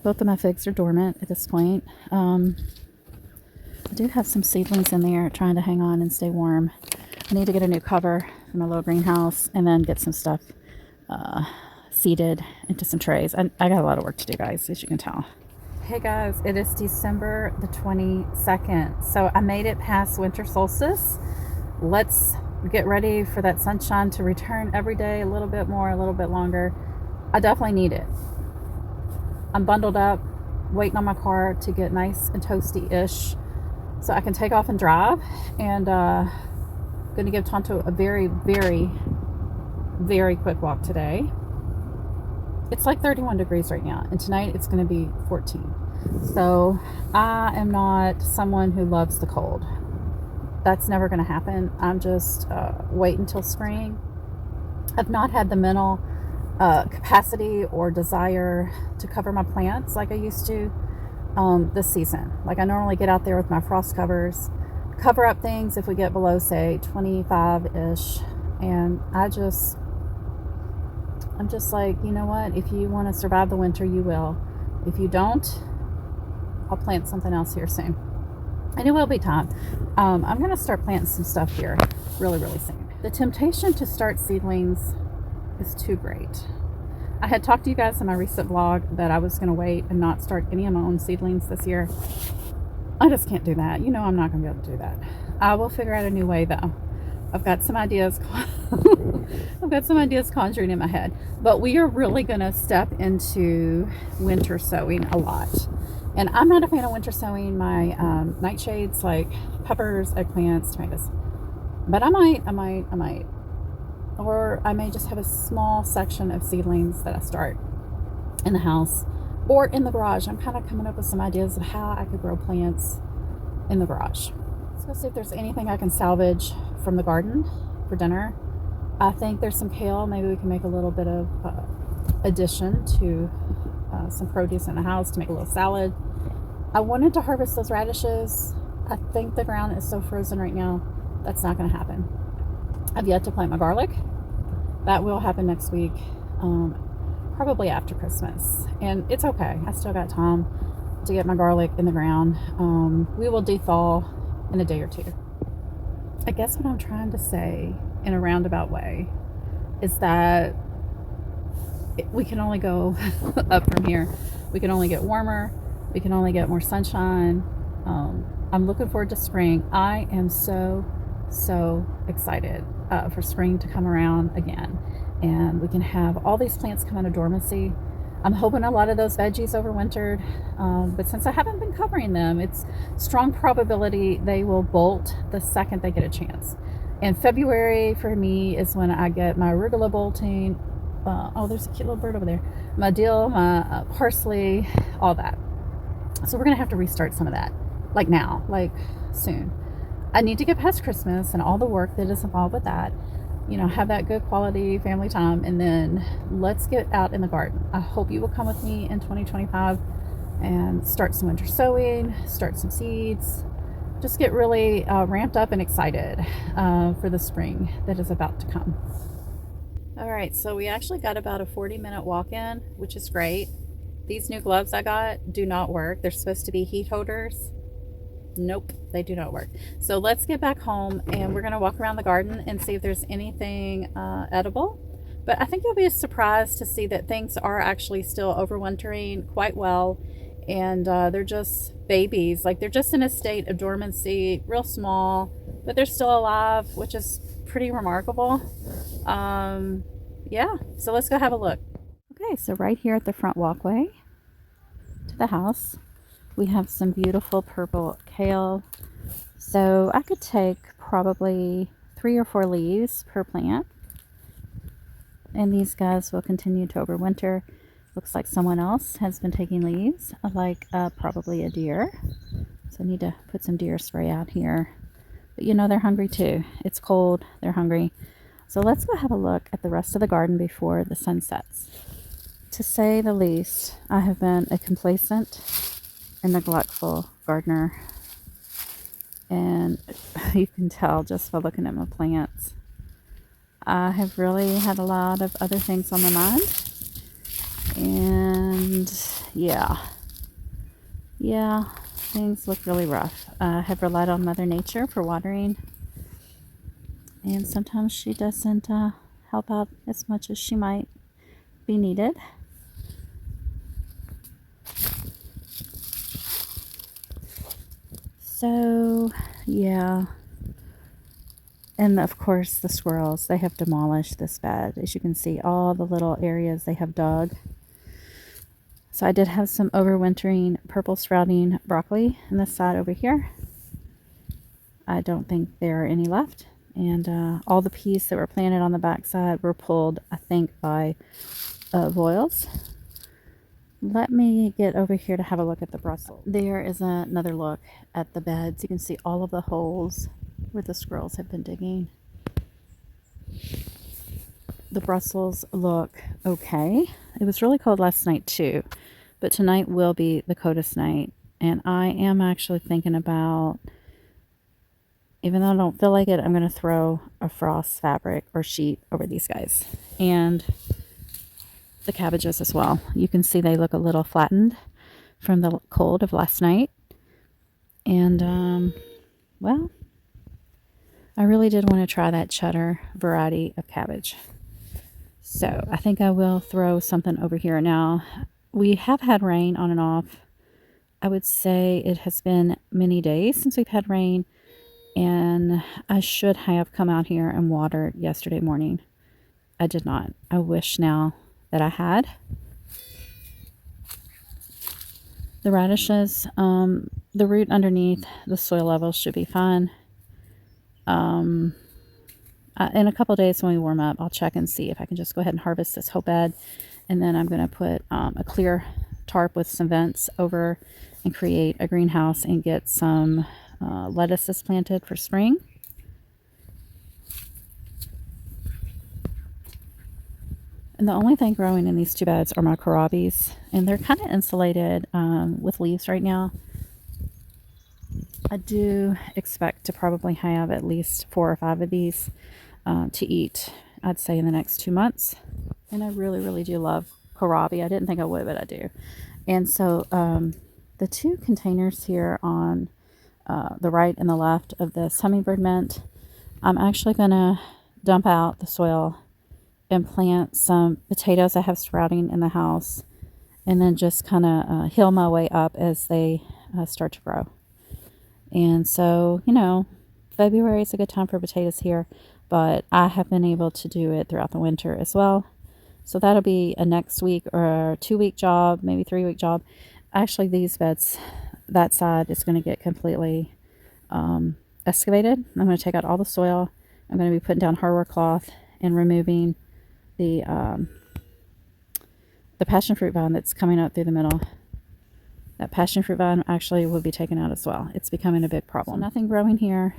Both of my figs are dormant at this point. I do have some seedlings in there trying to hang on and stay warm. I need to get a new cover for my little greenhouse and then get some stuff seeded into some trays. I got a lot of work to do, guys, as you can tell. Hey guys, it is December the 22nd. So I made it past winter solstice. Let's get ready for that sunshine to return every day, a little bit more, a little bit longer. I definitely need it. I'm bundled up, waiting on my car to get nice and toasty-ish so I can take off and drive. And going to give Tonto a very, very, very quick walk today. It's like 31 degrees right now, and tonight it's going to be 14. So I am not someone who loves the cold. That's never going to happen. I'm just waiting until spring. I've not had the mental capacity or desire to cover my plants like I used to this season. Like I normally get out there with my frost covers, cover up things if we get below, say, 25-ish, and I'm just like, you know what? If you want to survive the winter, you will. If you don't, I'll plant something else here soon. And it will be time. I'm going to start planting some stuff here really, really soon. The temptation to start seedlings is too great. I had talked to you guys in my recent vlog that I was going to wait and not start any of my own seedlings this year. I just can't do that. You know I'm not going to be able to do that. I will figure out a new way, though. I've got some ideas conjuring in my head, but we are really going to step into winter sowing a lot. And I'm not a fan of winter sowing my nightshades like peppers, eggplants, tomatoes, but I might, or I may just have a small section of seedlings that I start in the house or in the garage. I'm kind of coming up with some ideas of how I could grow plants in the garage. Let's go see if there's anything I can salvage from the garden for dinner. I think there's some kale. Maybe we can make a little bit of addition to some produce in the house to make a little salad. I wanted to harvest those radishes. I think the ground is so frozen right now, that's not going to happen. I've yet to plant my garlic. That will happen next week, probably after Christmas. And it's okay. I still got time to get my garlic in the ground. We will dethaw in a day or two. I guess what I'm trying to say in a roundabout way is that we can only go up from here. We can only get warmer. We can only get more sunshine. I'm looking forward to spring. I am so excited for spring to come around again, and we can have all these plants come out of dormancy. I'm hoping a lot of those veggies overwintered, but since I haven't been covering them, it's strong probability they will bolt the second they get a chance. And February for me is when I get my arugula bolting. Oh, there's a cute little bird over there. My dill, my parsley, all that. So we're going to have to restart some of that, like now, like soon. I need to get past Christmas and all the work that is involved with that. You know, have that good quality family time, and then let's get out in the garden. I hope you will come with me in 2025 and start some winter sowing, start some seeds, just get really ramped up and excited for the spring that is about to come. All right, so we actually got about a 40-minute walk in, which is great. These new gloves I got do not work. They're supposed to be heat holders. Nope, they do not work. So let's get back home and we're going to walk around the garden and see if there's anything edible. But I think you'll be surprised to see that things are actually still overwintering quite well. And they're just babies. Like they're just in a state of dormancy, real small, but they're still alive, which is pretty remarkable. Yeah, so let's go have a look. Okay, so right here at the front walkway to the house, we have some beautiful purple kale. So I could take probably 3 or 4 leaves per plant. And these guys will continue to overwinter. Looks like someone else has been taking leaves, like probably a deer. So I need to put some deer spray out here. But you know they're hungry too. It's cold, they're hungry. So let's go have a look at the rest of the garden before the sun sets. To say the least, I have been a complacent and neglectful gardener, and you can tell just by looking at my plants. I have really had a lot of other things on my mind, and yeah, things look really rough. I have relied on Mother Nature for watering, and sometimes she doesn't help out as much as she might be needed. So, yeah. And of course, the squirrels, they have demolished this bed. As you can see, all the little areas they have dug. So I did have some overwintering purple sprouting broccoli on this side over here. I don't think there are any left. And all the peas that were planted on the back side were pulled, I think, by boils. Let me get over here to have a look at the Brussels. There is another look at the beds. You can see all of the holes where the squirrels have been digging. The Brussels look okay. It was really cold last night too, but tonight will be the coldest night. And I am actually thinking about, even though I don't feel like it, I'm going to throw a frost fabric or sheet over these guys. And the cabbages as well. You can see they look a little flattened from the cold of last night. And, well, I really did want to try that cheddar variety of cabbage. So I think I will throw something over here. Now, we have had rain on and off. I would say it has been many days since we've had rain, and I should have come out here and watered yesterday morning. I did not. I wish now that I had. The radishes, the root underneath the soil level should be fine. In a couple days when we warm up, I'll check and see if I can just go ahead and harvest this whole bed. And then I'm going to put a clear tarp with some vents over and create a greenhouse and get some lettuces planted for spring. And the only thing growing in these two beds are my kohlrabies, and they're kind of insulated with leaves right now. I do expect to probably have at least 4 or 5 of these to eat, I'd say, in the next 2 months. And I really, really do love kohlrabi. I didn't think I would, but I do. And so the 2 containers here on the right and the left of this hummingbird mint, I'm actually going to dump out the soil and plant some potatoes I have sprouting in the house, and then just kind of heal my way up as they start to grow. And so, you know, February is a good time for potatoes here, but I have been able to do it throughout the winter as well. So that'll be a next week or 2-week job, maybe 3-week job. Actually, these beds, that side is going to get completely excavated. I'm going to take out all the soil. I'm going to be putting down hardware cloth and removing the passion fruit vine that's coming up through the middle. That passion fruit vine actually will be taken out as well. It's becoming a big problem. So nothing growing here.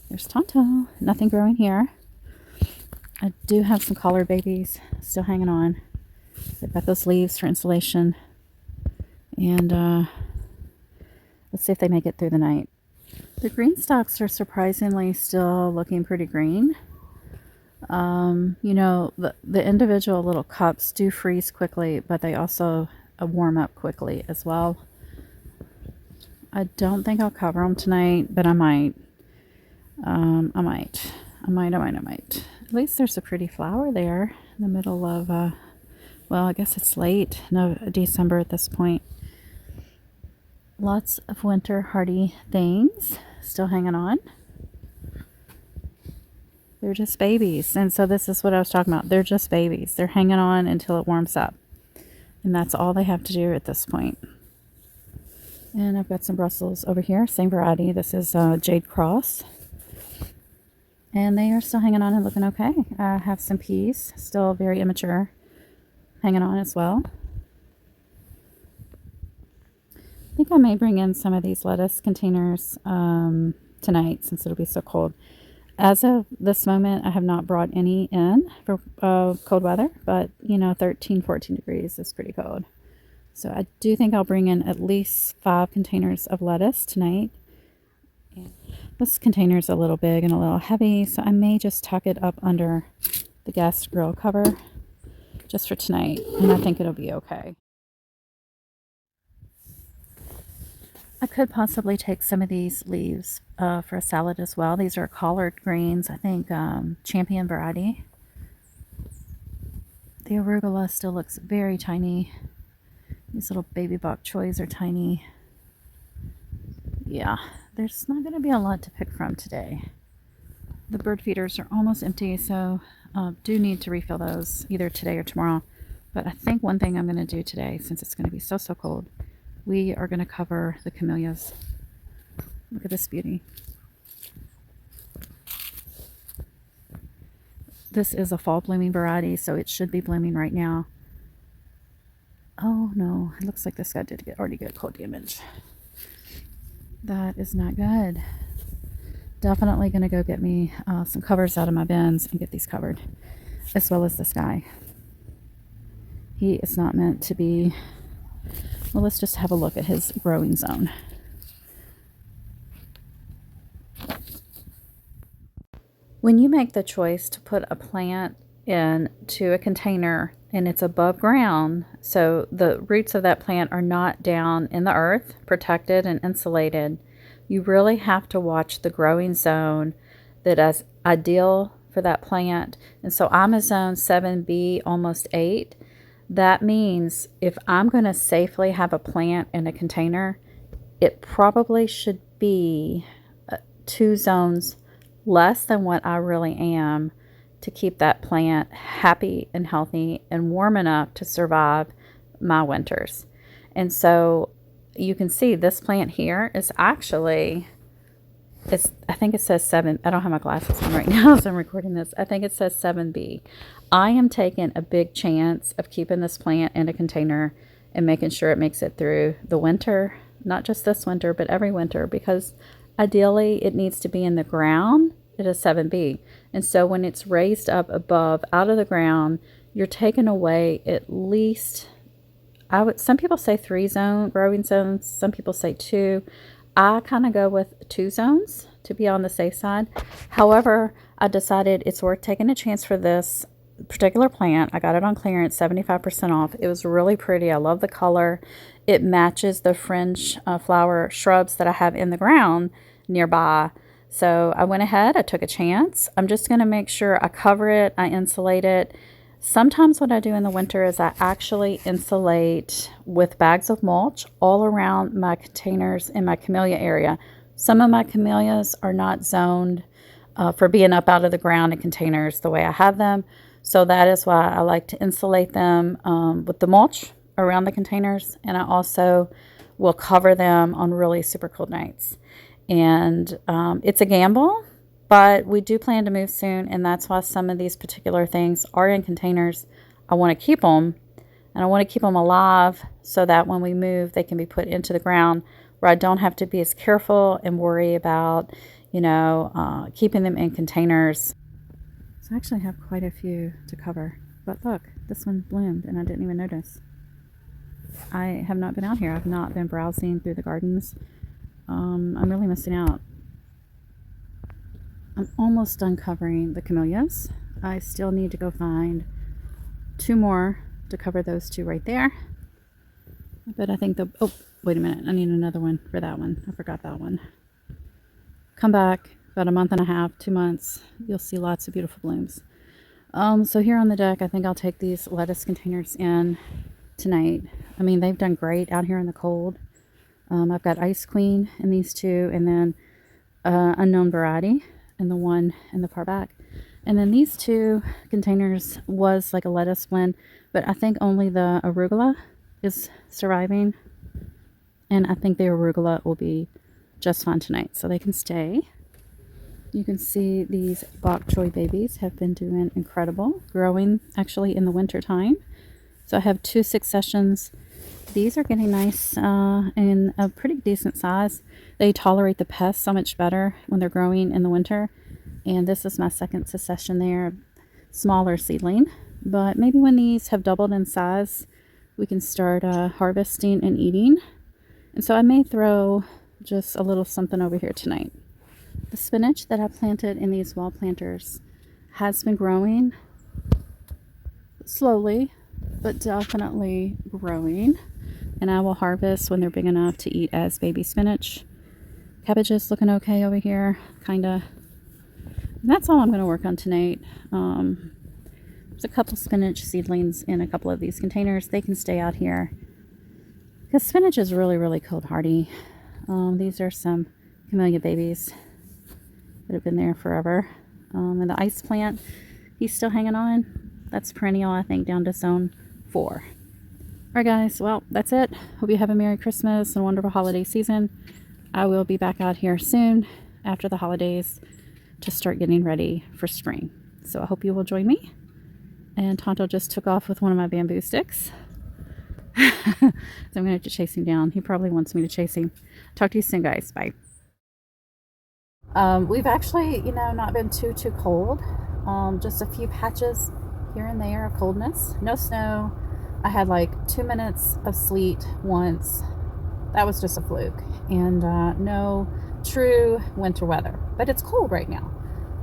There's Tonto. Nothing growing here. I do have some collared babies still hanging on. They've got those leaves for insulation. And let's see if they make it through the night. The green stalks are surprisingly still looking pretty green. You know, the individual little cups do freeze quickly, but they also warm up quickly as well. I don't think I'll cover them tonight, but I might. I might. At least there's a pretty flower there in the middle of, well, I guess it's late, no, December at this point. Lots of winter hardy things still hanging on. They're just babies. And so this is what I was talking about. They're just babies. They're hanging on until it warms up. And that's all they have to do at this point. And I've got some Brussels over here. Same variety. This is Jade Cross. And they are still hanging on and looking okay. I have some peas. Still very immature. Hanging on as well. I think I may bring in some of these lettuce containers tonight since it'll be so cold. As of this moment, I have not brought any in for cold weather, but, you know, 13, 14 degrees is pretty cold. So I do think I'll bring in at least 5 containers of lettuce tonight. And this container is a little big and a little heavy, so I may just tuck it up under the gas grill cover just for tonight, and I think it'll be okay. I could possibly take some of these leaves for a salad as well. These are collard greens, I think champion variety. The arugula still looks very tiny. These little baby bok choys are tiny. Yeah, there's not going to be a lot to pick from today. The bird feeders are almost empty, so do need to refill those either today or tomorrow. But I think one thing I'm going to do today, since it's going to be so cold, we are going to cover the camellias. Look at this beauty. This is a fall blooming variety, so it should be blooming right now. Oh no, it looks like this guy did already get cold damage. That is not good. Definitely going to go get me some covers out of my bins and get these covered, as well as this guy. He is not meant to be. Well, let's just have a look at his growing zone. When you make the choice to put a plant into a container and it's above ground, so the roots of that plant are not down in the earth, protected and insulated, you really have to watch the growing zone that is ideal for that plant. And so I'm a zone 7B, almost 8. That means if I'm going to safely have a plant in a container, it probably should be 2 zones less than what I really am to keep that plant happy and healthy and warm enough to survive my winters. And so you can see this plant here is actually, I think it says 7. I don't have my glasses on right now as I'm recording this. I think it says 7B. I am taking a big chance of keeping this plant in a container and making sure it makes it through the winter, not just this winter, but every winter, because ideally it needs to be in the ground at a 7B. And so when it's raised up above, out of the ground, you're taking away at least, some people say 3 growing zones, some people say 2. I kind of go with 2 zones to be on the safe side. However, I decided it's worth taking a chance for this particular plant. I got it on clearance, 75% off. It was really pretty. I love the color. It matches the fringe flower shrubs that I have in the ground nearby. So I went ahead, I took a chance. I'm just going to make sure I cover it, I insulate it. Sometimes what I do in the winter is I actually insulate with bags of mulch all around my containers in my camellia area. Some of my camellias are not zoned for being up out of the ground in containers the way I have them. So that is why I like to insulate them with the mulch around the containers. And I also will cover them on really super cold nights. And it's a gamble, but we do plan to move soon. And that's why some of these particular things are in containers. I want to keep them, and I want to keep them alive so that when we move, they can be put into the ground where I don't have to be as careful and worry about, keeping them in containers. So I actually have quite a few to cover. But look, this one bloomed and I didn't even notice. I have not been out here. I've not been browsing through the gardens. I'm really missing out. I'm almost done covering the camellias. I still need to go find 2 more to cover those 2 right there. But I think oh, wait a minute. I need another one for that one. I forgot that one. Come back about a month and a half, 2 months. You'll see lots of beautiful blooms. So here on the deck, I think I'll take these lettuce containers in tonight. I mean, they've done great out here in the cold. I've got Ice Queen in these 2, and then Unknown Variety in the one in the far back. And then these 2 containers was like a lettuce blend, but I think only the arugula is surviving. And I think the arugula will be just fine tonight, so they can stay. You can see these bok choy babies have been doing incredible, growing actually in the winter time. So I have 2 successions. These are getting nice in a pretty decent size. They tolerate the pests so much better when they're growing in the winter. And this is my second succession there, smaller seedling. But maybe when these have doubled in size, we can start harvesting and eating. And so I may throw just a little something over here tonight. The spinach that I planted in these wall planters has been growing slowly, but definitely growing. and I will harvest when they're big enough to eat as baby spinach. Cabbage is looking okay over here, kinda. And that's all I'm going to work on tonight. There's a couple spinach seedlings in a couple of these containers. They can stay out here because spinach is really, really cold hardy. These are some camellia babies that have been there forever. And the ice plant, he's still hanging on. That's perennial, I think, down to zone 4. Alright guys, well, that's it. Hope you have a Merry Christmas and a wonderful holiday season. I will be back out here soon after the holidays to start getting ready for spring. So I hope you will join me. And Tonto just took off with one of my bamboo sticks. So I'm going to have to chase him down. He probably wants me to chase him. Talk to you soon, guys. Bye. We've actually, not been too cold. Just a few patches here and there of coldness. No snow. I had like 2 minutes of sleet once. That was just a fluke. And no true winter weather. But it's cold right now.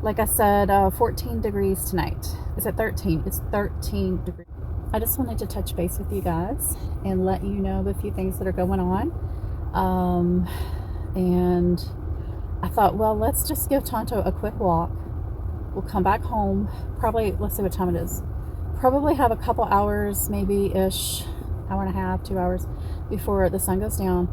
Like I said, 14 degrees tonight. Is it 13? It's 13 degrees. I just wanted to touch base with you guys and let you know the few things that are going on. And I thought, well, let's just give Tonto a quick walk. We'll come back home. Probably, let's see what time it is. Probably have a couple hours, maybe-ish, hour and a half, 2 hours before the sun goes down.